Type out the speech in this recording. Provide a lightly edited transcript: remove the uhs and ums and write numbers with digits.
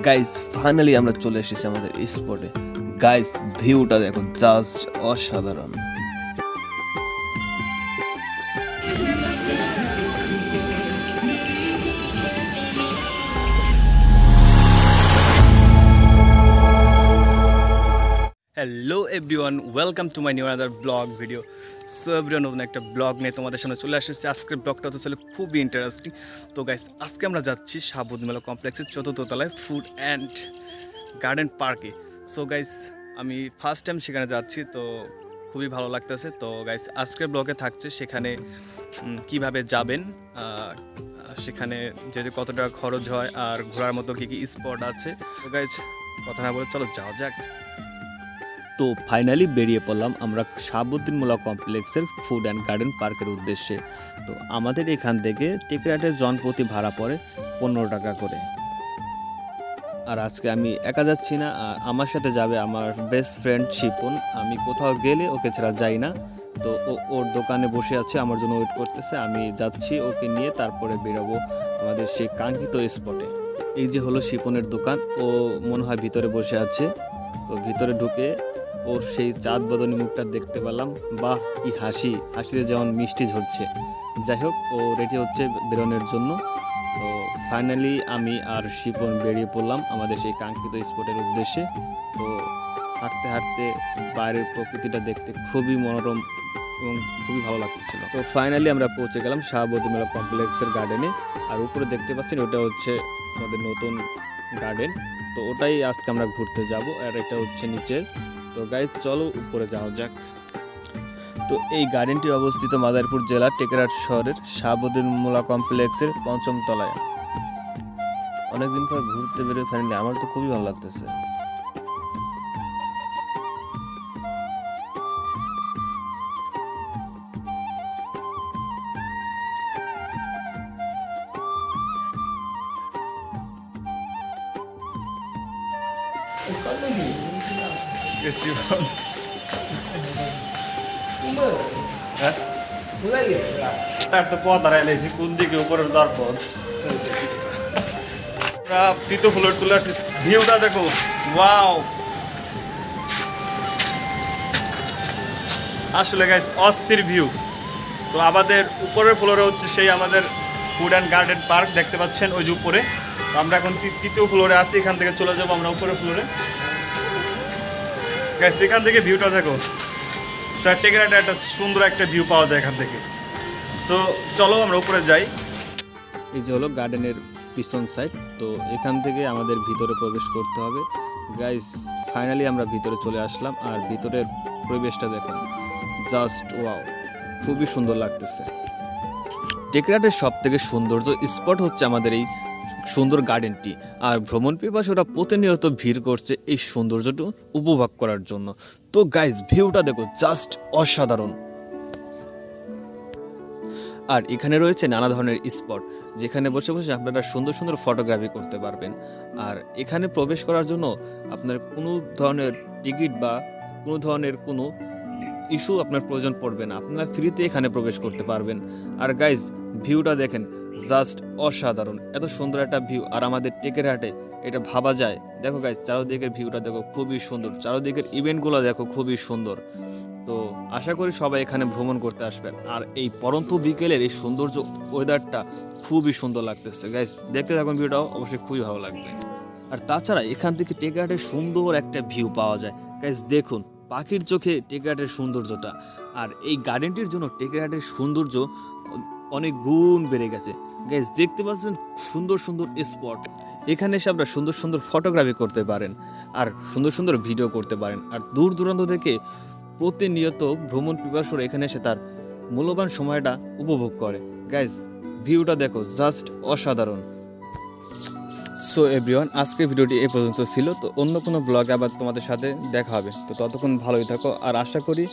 Guys finally আমরা চলে এসেছি আমাদের স্পটে। গাইস ভিউটা দেখো, জাস্ট অসাধারণ। Hello everyone, welcome to my new another blog video. So everyone, নতুন একটা ব্লগ নিয়ে তোমাদের সামনে চলে আসছে। আজকের ব্লগটা হচ্ছে খুবই ইন্টারেস্টিং। তো গাইস আজকে আমরা যাচ্ছি শাহাবুদ্দিন মেলা কমপ্লেক্সের 4th তলায় ফুড অ্যান্ড গার্ডেন পার্কে। সো গাইস আমি ফার্স্ট টাইম সেখানে যাচ্ছি, তো খুবই ভালো লাগতেছে। তো গাইস আজকের ব্লগে থাকছে সেখানে কিভাবে যাবেন, সেখানে যেতে কত টাকা খরচ হয়, আর ঘোরার মতো কী কী স্পট আছে। তো গাইস কথা না বলে চলো যাওয়া যাক। তো ফাইনালি বেরিয়ে পড়লাম আমরা শাহাবুদ্দিন মেলা কমপ্লেক্সের ফুড অ্যান্ড গার্ডেন পার্কের উদ্দেশ্যে। তো আমাদের এখান থেকে টিকিটের জনপ্রতি ভাড়া পড়ে 15 টাকা করে। আর আজকে আমি একা যাচ্ছি না, আর আমার সাথে যাবে আমার বেস্ট ফ্রেন্ড শিপন। আমি কোথাও গেলে ওকে ছাড়া যাই না। তো ওর দোকানে বসে আছে, আমার জন্য ওয়েট করতেছে। আমি যাচ্ছি ওকে নিয়ে, তারপরে বেরোবো আমাদের সেই কাঙ্ক্ষিত স্পটে। এই যে হলো শিপনের দোকান, ও মনে হয় ভিতরে বসে আছে। তো ভিতরে ঢুকে ওর সেই চাঁদ বদনী মুখটা দেখতে পেলাম। বাহ, কি হাসি, হাসিতে যেমন মিষ্টি ঝরছে। যাই হোক, ও রেডি হচ্ছে বেরোনোর জন্য। তো ফাইনালি আমি আর শিপন বেরিয়ে পড়লাম আমাদের সেই কাঙ্ক্ষিত স্পটের উদ্দেশ্যে। তো হাঁটতে হাঁটতে বাইরের প্রকৃতিটা দেখতে খুবই মনোরম এবং খুবই ভালো লাগতেছিল। তো ফাইনালি আমরা পৌঁছে গেলাম শাহাবুদ্দিন মেলা কমপ্লেক্সের গার্ডেনে। আর উপরে দেখতে পাচ্ছেন ওটা হচ্ছে আমাদের নতুন গার্ডেন। তো ওটাই আজকে আমরা ঘুরতে যাব, আর এটা হচ্ছে নিচের। তো গাইজ চলো উপরে যাওয়া যাক। তো এই গার্ডেনটি অবস্থিত মাদারীপুর জেলার টেকেরহাট শহরের শাহাবুদ্দিন মেলা কমপ্লেক্সের 5ম তলায়। অনেকদিন পর ঘুরতে বেরোয় ফাইনালি, আমার তো খুবই ভালো লাগতেছে। তার তো পথ হারাই লাইছি, কোন দিকে উপরে যাওয়ার পথ। তৃতীয় ফ্লোর চলে আসছি, ভিউটা দেখো, ওয়াও। আসলে গাইস অস্থির ভিউ। তো আমাদের উপরের ফ্লোরে হচ্ছে সেই আমাদের ফুড অ্যান্ড গার্ডেন পার্ক, দেখতে পাচ্ছেন ওই যে উপরে। তো আমরা এখন 3য় ফ্লোরে আছি, এখান থেকে চলে যাবো আমরা উপরের ফ্লোরে। গাইস এখান থেকে ভিউটা দেখো, টেকেরহাটে একটা সুন্দর একটা ভিউ পাওয়া যায় এখান থেকে। তো চলো আমরা উপরে যাই। এই যে হলো গার্ডেনের পিছন সাইড। তো এখান থেকে আমাদের ভিতরে প্রবেশ করতে হবে। গাইস ফাইনালি আমরা ভিতরে চলে আসলাম, আর ভিতরের পরিবেশটা দেখুন, জাস্ট ওয়াও, খুবই সুন্দর লাগতেছে। টেকেরহাটের সব থেকে সৌন্দর্য স্পট হচ্ছে আমাদের এই সুন্দর গার্ডেনটি। আর ভ্রমণ পিপাসুরা প্রতিনিয়ত ভিড় করছে এই সৌন্দর্যটা উপভোগ করার জন্য। তো গাইস ভিউটা দেখো, জাস্ট অসাধারণ। আর এখানে রয়েছে নানা ধরনের স্পট, যেখানে বসে বসে আপনারা সুন্দর সুন্দর ফটোগ্রাফি করতে পারবেন। আর এখানে প্রবেশ করার জন্য আপনার কোনো ধরনের টিকিট বা কোনো ধরনের কোনো ইস্যু আপনার প্রয়োজন পড়বে না, আপনারা ফ্রিতে এখানে প্রবেশ করতে পারবেন। আর গাইজ ভিউটা দেখেন, জাস্ট অসাধারণ, এত সুন্দর একটা ভিউ। আর আমাদের টেকেরহাটে এটা ভাবা যায়। দেখো গাইজ চারদিকের ভিউটা দেখো, খুবই সুন্দর। চারদিকের ইভেন্টগুলো দেখো, খুবই সুন্দর। তো আশা করি সবাই এখানে ভ্রমণ করতে আসবেন। আর এই পরন্ত বিকেলের এই সৌন্দর্য ওয়েদারটা খুবই সুন্দর লাগতেছে। গাইজ দেখতে থাকুন, ভিউটাও অবশ্যই খুবই ভালো লাগবে। আর তাছাড়া এখান থেকে টেকেরহাটের সুন্দর একটা ভিউ পাওয়া যায়। গাইজ দেখুন, পাখির চোখে টেকেরহাটের সৌন্দর্যটা। আর এই গার্ডেনটির জন্য টেকেরহাটের সৌন্দর্য অনেক গুণ বেড়ে গেছে। গাইজ দেখতে পাচ্ছেন সুন্দর সুন্দর স্পট, এখানে এসে আপনারা সুন্দর সুন্দর ফটোগ্রাফি করতে পারেন, আর সুন্দর সুন্দর ভিডিও করতে পারেন। আর দূর দূরান্ত থেকে প্রতিনিয়ত ভ্রমণ পিপাসুরা এখানে এসে তার মূল্যবান সময়টা উপভোগ করে। গাইজ ভিউটা দেখো, জাস্ট অসাধারণ। সো এভরিওয়ান, আজকের ভিডিওটি এই পর্যন্ত ছিল। তো অন্য কোনো ব্লগে আবার তোমাদের সাথে দেখা হবে। তো ততক্ষণ ভালোই থাকো, আর আশা করি